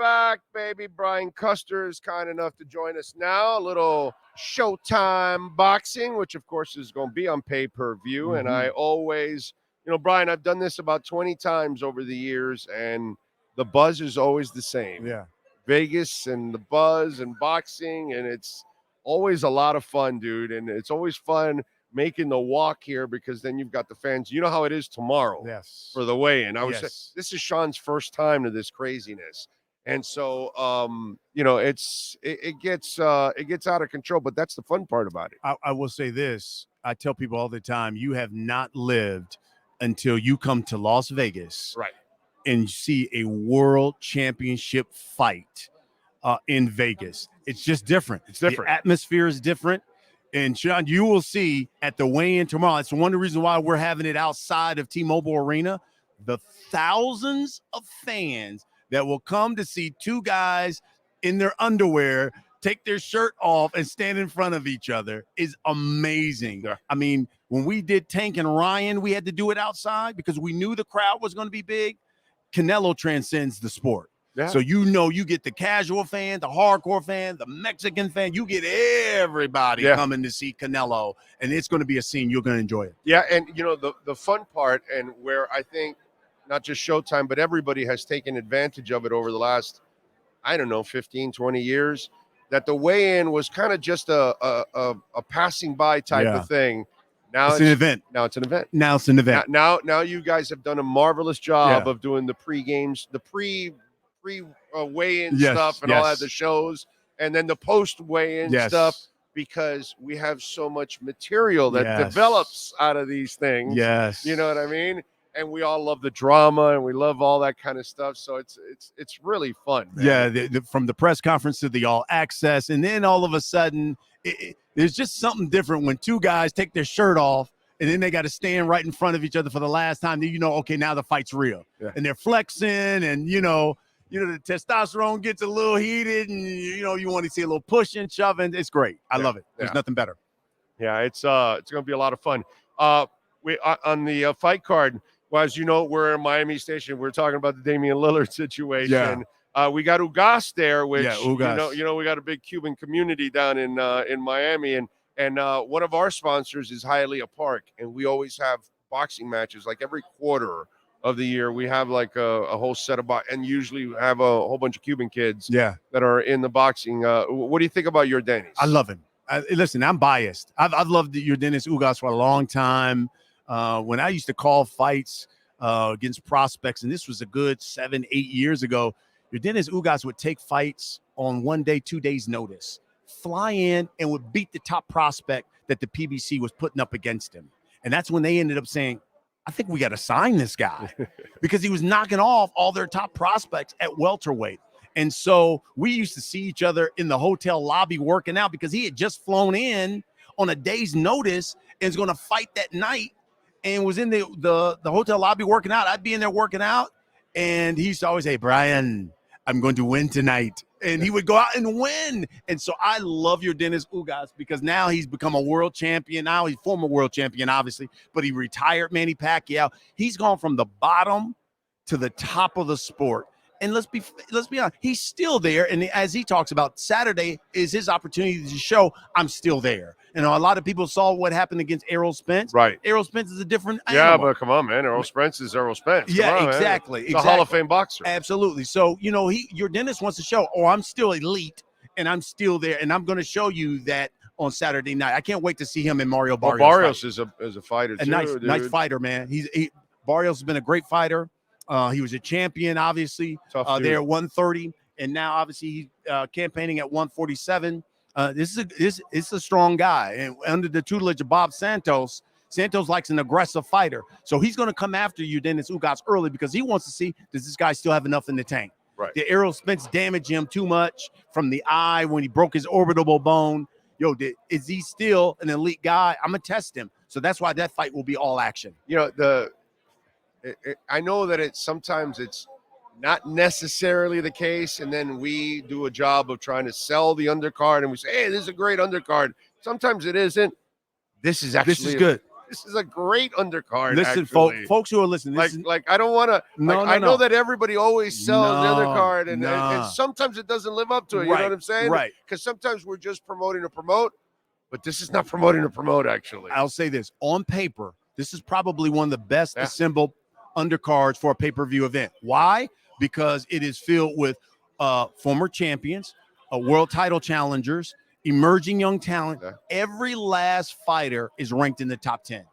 back, baby. Brian Custer is kind enough to join us now. A little Showtime boxing, which, of course, is going to be on pay-per-view. Mm-hmm. And I always, Brian, I've done this about 20 times over the years, and the buzz is always the same. Yeah. Vegas and the buzz and boxing, and it's always a lot of fun, dude. And it's always fun making the walk here because then you've got the fans. You know how it is tomorrow for the weigh-in. I would say this is Sean's first time to this craziness. And so, it gets out of control, but that's the fun part about it. I will say this. I tell people all the time, you have not lived until you come to Las Vegas. Right. And see a world championship fight in Vegas. It's just different. It's different. The atmosphere is different. And Sean, you will see at the weigh-in tomorrow. It's one of the reasons why we're having it outside of T-Mobile Arena. The thousands of fans that will come to see two guys in their underwear take their shirt off and stand in front of each other is amazing. Yeah. I mean, when we did Tank and Ryan, we had to do it outside because we knew the crowd was going to be big. Canelo transcends the sport. Yeah. So you get the casual fan, the hardcore fan, the Mexican fan. You get everybody coming to see Canelo, and it's going to be a scene. You're going to enjoy it. Yeah, and the fun part, and where I think not just Showtime, but everybody has taken advantage of it over the last, 15, 20 years, that the weigh-in was kind of just a passing by type of thing. Now it's an event. Now it's an event. Now it's an event. Now you guys have done a marvelous job of doing the pre-games, the pre weigh-in stuff and all that, the shows, and then the post weigh-in stuff, because we have so much material that develops out of these things. Yes. You know what I mean? And we all love the drama and we love all that kind of stuff. So it's really fun, man. Yeah, from the press conference to the all access, and then all of a sudden there's just something different when two guys take their shirt off and then they got to stand right in front of each other for the last time. Then okay, now the fight's real. Yeah. And they're flexing, and the testosterone gets a little heated, and you want to see a little pushing, shoving. It's great. I love it. There's nothing better. Yeah, it's going to be a lot of fun. We on the fight card. Well, as you know, we're in Miami Station. We're talking about the Damian Lillard situation. Yeah. We got Ugas there, which Ugas. we got a big Cuban community down in Miami, and one of our sponsors is Hialeah Park, and we always have boxing matches like every quarter of the year. We have like a whole set of and usually have a whole bunch of Cuban kids that are in the boxing. What do you think about your Dennis? I love him. Listen, I'm biased. I've loved your Dennis Ugas for a long time. When I used to call fights against prospects, and this was a good 7-8 years ago, your Dennis Ugas would take fights on 1 day, 2 days notice, fly in and would beat the top prospect that the PBC was putting up against him. And that's when they ended up saying, I think we got to sign this guy because he was knocking off all their top prospects at welterweight. And so we used to see each other in the hotel lobby working out because he had just flown in on a day's notice and was going to fight that night and was in the hotel lobby working out. I'd be in there working out, and he used to always say, Brian, I'm going to win tonight. And he would go out and win. And so I love your Dennis Ugas because now he's become a world champion. Now he's former world champion, obviously, but he retired Manny Pacquiao. He's gone from the bottom to the top of the sport. And let's be honest, he's still there. And as he talks about, Saturday is his opportunity to show I'm still there. And a lot of people saw what happened against Errol Spence. Right. Errol Spence is a different animal. animal. But come on, man. Errol Spence is Errol Spence. Exactly. He's a Hall of Fame boxer. Absolutely. So, your Dennis wants to show, I'm still elite and I'm still there. And I'm going to show you that on Saturday night. I can't wait to see him and Mario Barrios. Well, Barrios is a fighter, too. Nice fighter, man. Barrios has been a great fighter. He was a champion, obviously, there at 130, and now obviously he's campaigning at 147. This is a strong guy, and under the tutelage of Bob Santos likes an aggressive fighter, so he's going to come after you, Dennis Ugas, early because he wants to see, does this guy still have enough in the tank? Right. Did Errol Spence damage him too much from the eye when he broke his orbital bone? Is he still an elite guy? I'm gonna test him, so that's why that fight will be all action. I know that sometimes it's not necessarily the case, and then we do a job of trying to sell the undercard, and we say, hey, this is a great undercard. Sometimes it isn't. This is good. This is a great undercard. Listen, actually. folks who are listening, Like I don't want to. No, like, no, I know no. that everybody always sells the undercard, and nah. sometimes it doesn't live up to it. You Right, know what I'm saying? right. Because sometimes we're just promoting to promote, but this is not promoting to promote. Actually, I'll say this: on paper, this is probably one of the best assembled undercards for a pay-per-view event. Why? Because it is filled with former champions, world title challengers, emerging young talent. Yeah. Every last fighter is ranked in the top 10.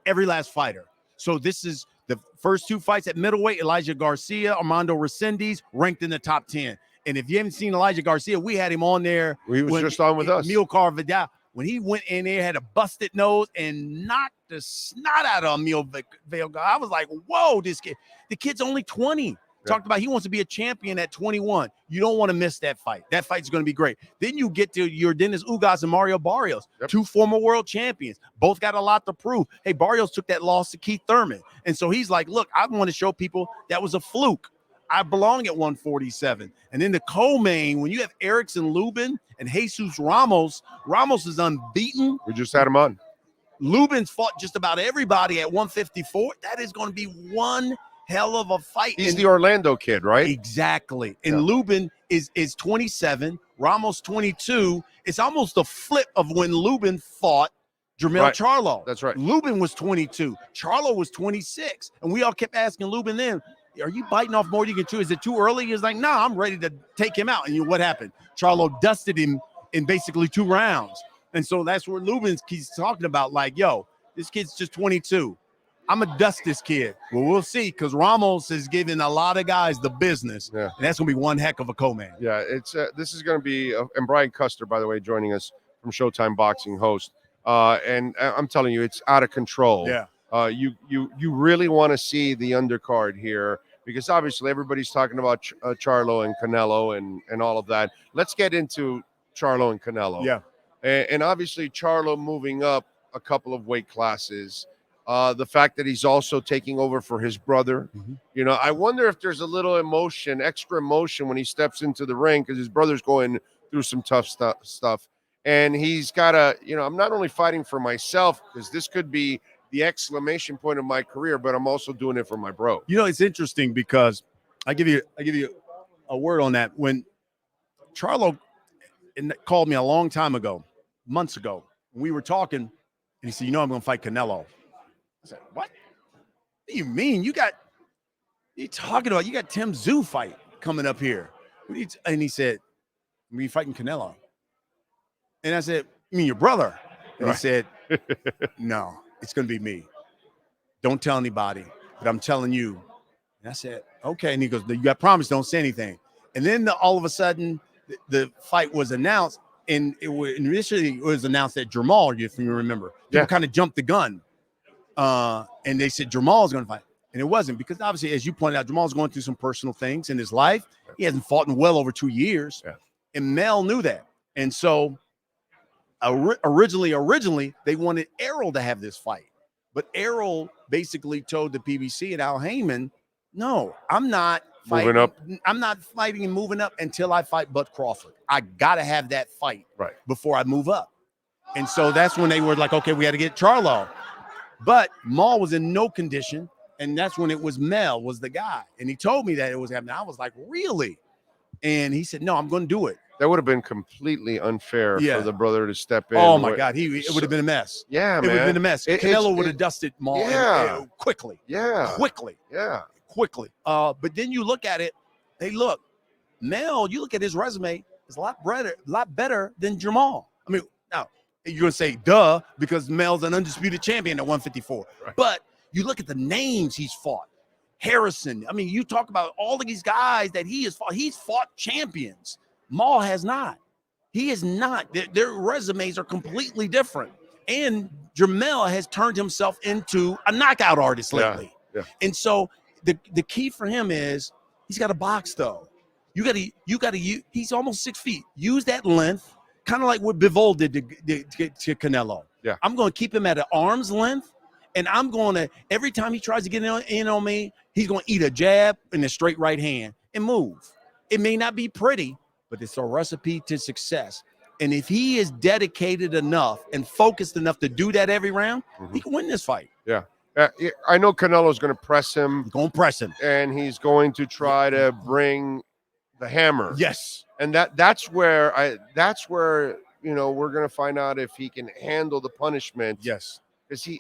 Every last fighter. So this is the first two fights at middleweight. Elijah Garcia, Armando Resendiz, ranked in the top 10. And if you haven't seen Elijah Garcia, we had him on there. He was just on with us. Milcar Vidal. When he went in there, had a busted nose and knocked the snot out of Emil Vega. I was like, whoa, this kid. The kid's only 20. Talked about he wants to be a champion at 21. You don't want to miss that fight. That fight's going to be great. Then you get to your Dennis Ugas and Mario Barrios, two former world champions. Both got a lot to prove. Hey, Barrios took that loss to Keith Thurman. And so he's like, look, I want to show people that was a fluke. I belong at 147. And then the co-main, when you have Erickson Lubin and Jesus Ramos, Ramos is unbeaten. We just had him on. Lubin's fought just about everybody at 154. That is going to be one hell of a fight. He's the Orlando kid, right? Exactly. And Lubin is 27, Ramos 22. It's almost a flip of when Lubin fought Jermell Charlo. That's right. Lubin was 22. Charlo was 26. And we all kept asking Lubin then, are you biting off more than you can chew? Is it too early? He's like, no, I'm ready to take him out. And what happened? Charlo dusted him in basically 2 rounds. And so that's where Lubin keeps talking about, like, yo, this kid's just 22. I'm going to dust this kid. Well, we'll see, because Ramos is giving a lot of guys the business. Yeah. And that's going to be one heck of a co-man. Yeah, it's this is going to be and Brian Custer, by the way, joining us from Showtime Boxing host. And I'm telling you, it's out of control. Yeah. You really want to see the undercard here, because obviously everybody's talking about Charlo and Canelo and all of that. Let's get into Charlo and Canelo. Yeah. And obviously Charlo moving up a couple of weight classes. The fact that he's also taking over for his brother. Mm-hmm. You know, I wonder if there's a little emotion, extra emotion when he steps into the ring, because his brother's going through some tough stuff. And he's got to, you know, I'm not only fighting for myself, because this could be the exclamation point of my career, but I'm also doing it for my bro. You know, it's interesting because I give you a word on that. When Charlo called me a long time ago, months ago, we were talking, and he said, you know, I'm going to fight Canelo. I said, what do you mean? You got Tim Tszyu fight coming up here. And he said, we fighting Canelo. And I said, you mean your brother? And he said, no, it's going to be me. Don't tell anybody, but I'm telling you. And I said, okay. And he goes, you got promised, don't say anything. And then all of a sudden the fight was announced, and initially it was announced that Jamal, if you remember, people kind of jumped the gun. And they said Jamal's going to fight. And it wasn't, because obviously, as you pointed out, Jamal's going through some personal things in his life. He hasn't fought in well over 2 years. Yeah. And Mel knew that. And so originally, they wanted Errol to have this fight. But Errol basically told the PBC and Al Heyman, no, I'm not fighting. I'm not fighting and moving up until I fight Bud Crawford. I got to have that fight before I move up. And so that's when they were like, okay, we got to get Charlo. But Maul was in no condition, and that's when it was Mel was the guy. And he told me that it was happening. I was like, really? And he said, no, I'm going to do it. That would have been completely unfair for the brother to step in. Oh, my God. It would have been a mess. Yeah, man. It would have been a mess. Canelo would have dusted Maul quickly. Yeah. Quickly. Yeah. Quickly. But then you look at it. Hey, look, Mel, you look at his resume, it's a lot better than Jamal. I mean, now, you're going to say, duh, because Mel's an undisputed champion at 154. Right. But you look at the names he's fought. Harrison. I mean, you talk about all of these guys that he has fought. He's fought champions. Maul has not. He is not. Their resumes are completely different. And Jermell has turned himself into a knockout artist lately. Yeah. And so the key for him is he's got to box, though. You got to he's almost 6 feet. Use that length. Kind of like what Blvd did to Canelo. Yeah. I'm going to keep him at an arm's length, and I'm going to, every time he tries to get in on me, he's going to eat a jab and a straight right hand and move. It may not be pretty, but it's a recipe to success. And if he is dedicated enough and focused enough to do that every round, he can win this fight. Yeah. I know Canelo's going to press him. He's going to press him. And he's going to try to bring the hammer. Yes. And that's where we're going to find out if he can handle the punishment. Yes. Because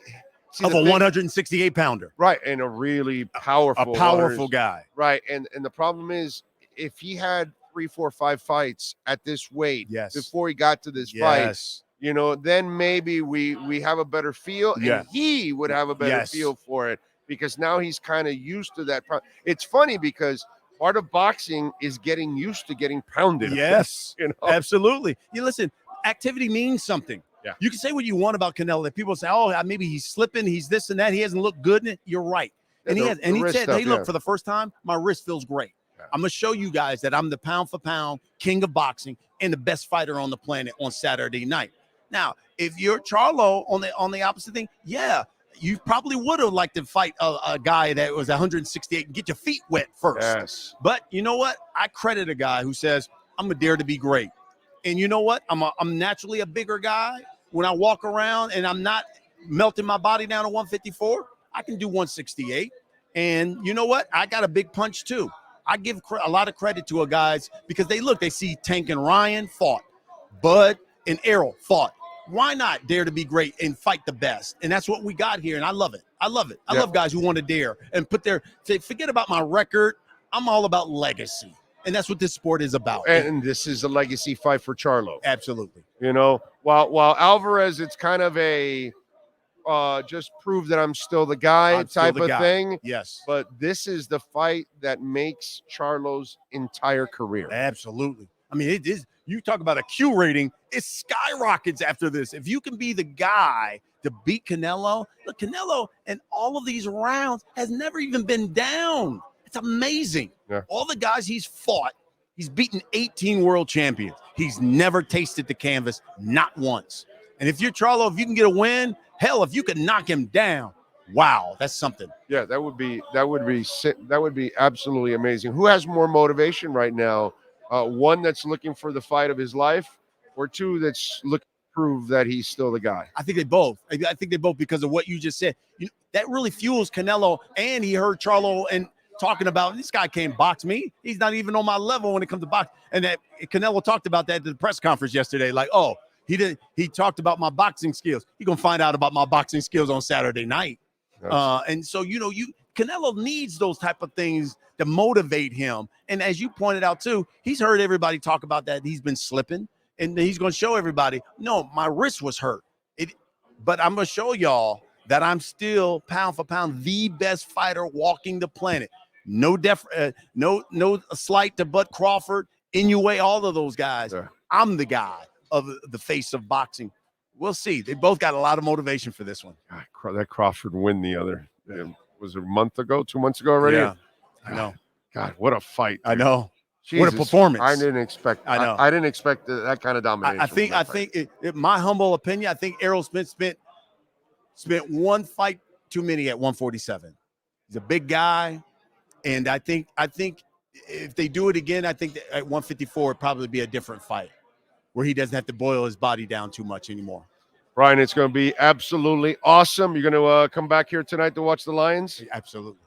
of a 168 pounder. Right. And a really powerful guy. Right. And the problem is, if he had 3, 4, 5 fights at this weight before he got to this fight, then maybe we have a better feel, and he would have a better feel for it, because now he's kind of used to that. It's funny because part of boxing is getting used to getting pounded. Yes, absolutely. You listen, activity means something. Yeah. You can say what you want about Canelo. That people say, oh, maybe he's slipping, he's this and that, he hasn't looked good in it. You're right. And he said, hey, look, for the first time, my wrist feels great. I'm going to show you guys that I'm the pound for pound king of boxing and the best fighter on the planet on Saturday night. Now, if you're Charlo on the opposite thing, you probably would have liked to fight a guy that was 168 and get your feet wet first. Yes. But you know what? I credit a guy who says, I'm going to dare to be great. And you know what? I'm naturally a bigger guy. When I walk around and I'm not melting my body down to 154, I can do 168. And you know what? I got a big punch too. I give a lot of credit to guys because they see Tank and Ryan fought, Bud and Errol fought. Why not dare to be great and fight the best? And that's what we got here, and I love it. I love guys who want to dare and forget about my record. I'm all about legacy, and that's what this sport is about. And this is a legacy fight for Charlo. Absolutely. While Alvarez, it's kind of a just prove that I'm still the guy type of thing. Yes. But this is the fight that makes Charlo's entire career. Absolutely. I mean, it is. You talk about a Q rating, it skyrockets after this. If you can be the guy to beat Canelo, look, Canelo in all of these rounds has never even been down. It's amazing. Yeah. All the guys he's fought, he's beaten 18 world champions. He's never tasted the canvas, not once. And if you're Charlo, if you can get a win, hell, if you can knock him down, wow, that's something. Yeah, that would be absolutely amazing. Who has more motivation right now? One that's looking for the fight of his life, or two that's looking to prove that he's still the guy? I think they both. I think they both because of what you just said. That really fuels Canelo, and he heard Charlo and talking about this guy can't box me. He's not even on my level when it comes to boxing. And that Canelo talked about that at the press conference yesterday. Like, oh, he talked about my boxing skills. You're gonna find out about my boxing skills on Saturday night. And so Canelo needs those type of things to motivate him. And as you pointed out too, he's heard everybody talk about that he's been slipping, and he's going to show everybody, no, my wrist was hurt. But I'm going to show y'all that I'm still pound for pound the best fighter walking the planet. No slight to Bud Crawford, Inoue, all of those guys. Yeah. I'm the guy of the face of boxing. We'll see. They both got a lot of motivation for this one. God, that Crawford win the other was it a month ago, 2 months ago already? Yeah, I know. God, what a fight! Dude. I know. Jesus, what a performance! I didn't expect. I know. I didn't expect that kind of domination. I think, my humble opinion, I think Errol Spence spent one fight too many at 147. He's a big guy, and I think if they do it again, I think that at 154 it'd probably be a different fight where he doesn't have to boil his body down too much anymore. Brian, it's going to be absolutely awesome. You're going to come back here tonight to watch the Lions? Absolutely.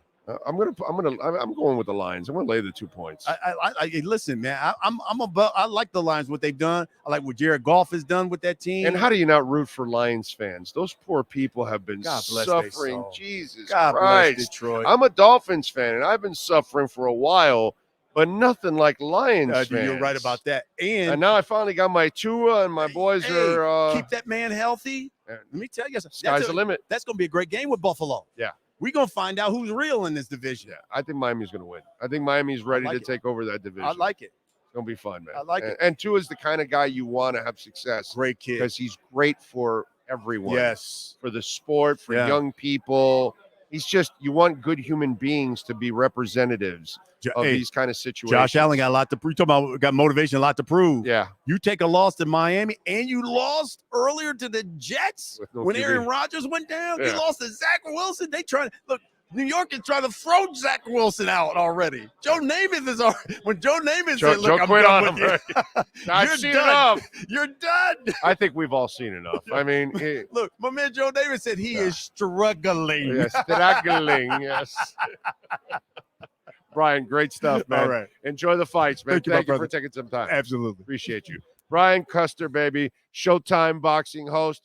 I'm going with the Lions. I'm going to lay the 2 points. I listen, man. I like the Lions, what they've done. I like what Jared Goff has done with that team. And how do you not root for Lions fans? Those poor people have been suffering. Jesus God Christ. bless Detroit. I'm a Dolphins fan, and I've been suffering for a while, but nothing like Lions fans. You're right about that. And now I finally got my Tua, and my boys are keep that man healthy. Let me tell you something. Sky's the limit. That's going to be a great game with Buffalo. Yeah. We're going to find out who's real in this division. Yeah, I think Miami's going to win. I think Miami's ready to take over that division. I like it. It's going to be fun, man. I like it. And Tua's the kind of guy you want to have success. Great kid. Because he's great for everyone. Yes. For the sport, for young people. He's just, you want good human beings to be representatives of these kind of situations. Josh Allen got a lot to prove. Talking about got motivation, a lot to prove. Yeah. You take a loss to Miami, and you lost earlier to the Jets when Aaron Rodgers went down. You lost to Zach Wilson. They trying to look. New York is trying to throw Zach Wilson out already. Joe Namath is already, when Joe Namath said, "Look, I'm quit done on with him. you." I've You're seen done. enough. You're done. I think we've all seen enough. I mean, Look, my man Joe Namath said he is struggling. yes, struggling. Yes. Brian, great stuff, man. All right. Enjoy the fights, man. Thank you, for taking some time. Absolutely. Appreciate you. Brian Custer, baby, Showtime boxing host.